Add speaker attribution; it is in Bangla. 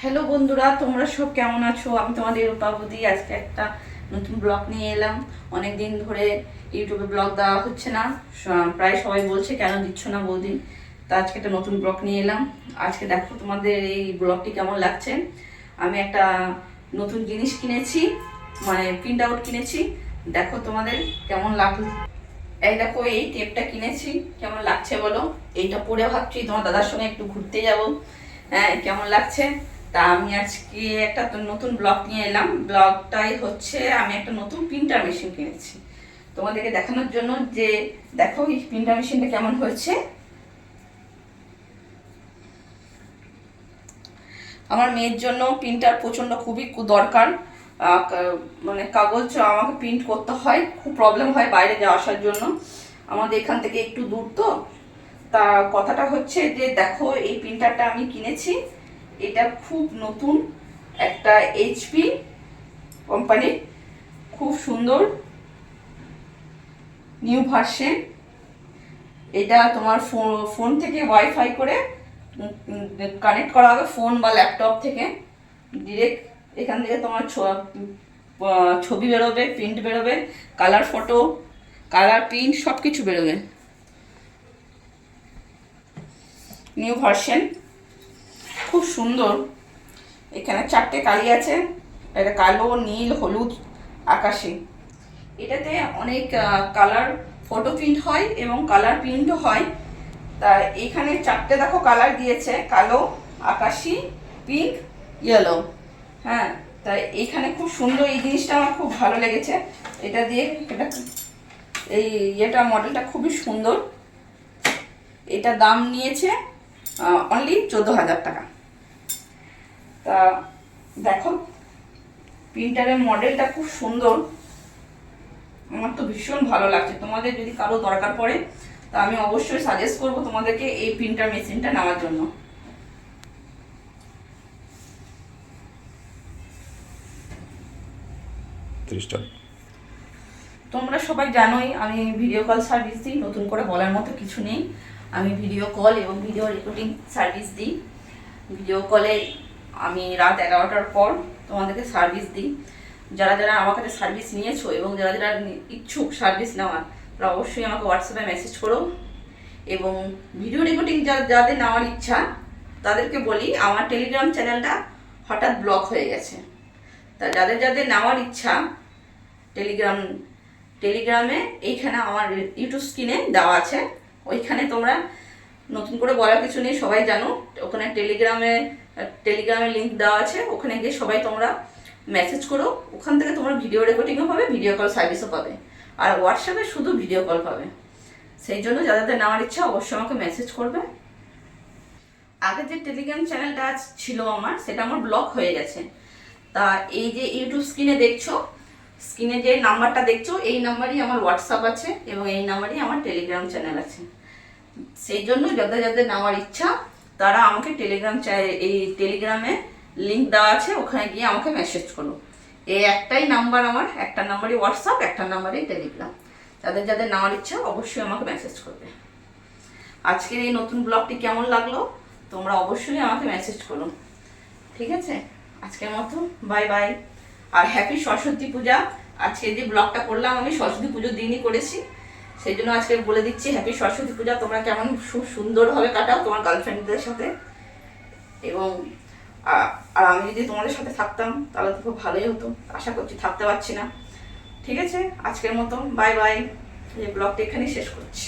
Speaker 1: হ্যালো বন্ধুরা, তোমরা সব কেমন আছো? আমি তোমাদের রূপাবতী। আজকে একটা নতুন ব্লগ নিয়ে এলাম। অনেক দিন ধরে ইউটিউবে ব্লগ দেওয়া হচ্ছে না, প্রায় সবাই বলছে কেন দিচ্ছ না বৌদি। তা আজকে একটা নতুন ব্লগ নিয়ে এলাম। আজকে দেখো তোমাদের এই ব্লগটি কেমন লাগছে। আমি একটা নতুন জিনিস কিনেছি, মানে প্রিন্ট আউট কিনেছি। দেখো তোমাদের কেমন লাগলো। এই দেখো, এই টেপটা কিনেছি, কেমন লাগছে বলো। এইটা পরে ভাবছি তোমার দাদার সঙ্গে একটু ঘুরতে যাব। হ্যাঁ, কেমন লাগছে। তা আমি আজকে একটা নতুন ব্লগ নিয়ে এলাম। ব্লগটাই হচ্ছে আমি একটা নতুন প্রিন্টার মেশিন কিনেছি তোমাদেরকে দেখানোর জন্য, যে দেখো এই প্রিন্টার মেশিনটা কেমন হয়েছে। আমার মেয়ের জন্য প্রিন্টার প্রচণ্ড খুবই দরকার। মানে কাগজ আমাকে প্রিন্ট করতে হয়, খুব প্রবলেম হয় বাইরে যাওয়া আসার জন্য। আমাদের এখান থেকে একটু দূর তো। তা কথাটা হচ্ছে যে দেখো, এই প্রিন্টারটা আমি কিনেছি। এটা খুব নতুন একটা এইচপি কোম্পানির, খুব সুন্দর নিউ ভার্সন। এটা তোমার ফোন থেকে ওয়াইফাই করে কানেক্ট করা হবে, ফোন বা ল্যাপটপ থেকে ডিরেক্ট। এখান থেকে তোমার ছবি বেরোবে, প্রিন্ট বেরোবে, কালার ফটো, কালার প্রিন্ট সব কিছু বেরোবে। নিউ ভার্সন, খুব সুন্দর। এখানে 4টে কালি আছে, এটা কালো, নীল, হলুদ, আকাশি। এটাতে অনেক কালার ফটো প্রিন্ট হয় এবং কালার প্রিন্টও হয়। তা এখানে 4টে দেখো কালার দিয়েছে, কালো, আকাশি, পিঙ্ক, ইয়েলো। হ্যাঁ, তাই এইখানে খুব সুন্দর, এই জিনিসটা আমার খুব ভালো লেগেছে। এটা দিয়ে এটা, এই ইয়েটা মডেলটা খুবই সুন্দর। এটা দাম নিয়েছে অনলি 14,000 টাকা। তা দেখো, প্রিন্টারের মডেলটা খুব সুন্দর, আমার তো ভীষণ ভালো লাগছে। তোমাদের যদি কারো দরকার পড়ে তা আমি অবশ্যই সাজেস্ট করব তোমাদেরকে এই প্রিন্টার মেশিনটা নেওয়ার জন্য। তোমরা সবাই জানোই আমি ভিডিও কল সার্ভিস দিই, নতুন করে বলার মতো কিছু নেই। আমি ভিডিও কল এবং ভিডিও রেকর্ডিং সার্ভিস দিই। ভিডিও কলে আমি রাত 11টার পর তোমাদেরকে সার্ভিস দিই। যারা যারা আমার কাছে সার্ভিস নিয়েছো এবং যারা যারা ইচ্ছুক সার্ভিস নেওয়ার, তারা অবশ্যই আমাকে হোয়াটসঅ্যাপে মেসেজ করো। এবং ভিডিও রেকর্ডিং যাদের নেওয়ার ইচ্ছা, তাদেরকে বলি আমার টেলিগ্রাম চ্যানেলটা হঠাৎ ব্লক হয়ে গেছে। তা যাদের যাদের নেওয়ার ইচ্ছা, টেলিগ্রামে এইখানে আমার ইউটিউব স্ক্রিনে দেওয়া আছে, ওইখানে তোমরা, নতুন করে বলার কিছু নেই, সবাই জানো। ওখানে টেলিগ্রামে লিঙ্ক দেওয়া আছে, ওখানে গিয়ে সবাই তোমরা মেসেজ করো। ওখান থেকে তোমরা ভিডিও রেকর্ডিংও পাবে, ভিডিও কল সার্ভিসও পাবে, আর হোয়াটসঅ্যাপে শুধু ভিডিও কল পাবে। সেই জন্য যাদের নেওয়ার ইচ্ছা অবশ্যই আমাকে মেসেজ করবে। আগে যে টেলিগ্রাম চ্যানেলটা ছিল আমার, সেটা আমার ব্লক হয়ে গেছে। তা এই যে ইউটিউব স্ক্রিনে যে নাম্বারটা দেখছো, এই নাম্বারই আমার হোয়াটসঅ্যাপ আছে এবং এই নাম্বারই আমার টেলিগ্রাম চ্যানেল আছে। সেই জন্য যাদের যাদের নেওয়ার ইচ্ছা, তারা আমাকে এই টেলিগ্রামে লিঙ্ক দেওয়া আছে, ওখানে গিয়ে আমাকে মেসেজ করো। এই একটাই নাম্বার আমার, একটা নাম্বারই হোয়াটসঅ্যাপ, একটা নাম্বারই টেলিগ্রাম। যাদের যাদের নেওয়ার ইচ্ছা অবশ্যই আমাকে মেসেজ করবে। আজকের এই নতুন ব্লগটি কেমন লাগলো তোমরা অবশ্যই আমাকে মেসেজ করো। ঠিক আছে, আজকের মতো বাই বাই। আর হ্যাপি সরস্বতী পূজা। আজকে যে ব্লগটা করলাম আমি সরস্বতী পুজোর দিনই করেছি, সেই জন্য আজকে বলে দিচ্ছি হ্যাপি সরস্বতী পূজা। তোমরা কেমন খুব সুন্দরভাবে কাটাও তোমার গার্লফ্রেন্ডদের সাথে। এবং আর আমি যদি তোমাদের সাথে থাকতাম তাহলে তো খুব ভালোই হতো। আশা করছি থাকতে পারছি না। ঠিক আছে, আজকের মতো বাই বাই। এই ব্লগটা এখানেই শেষ করছি।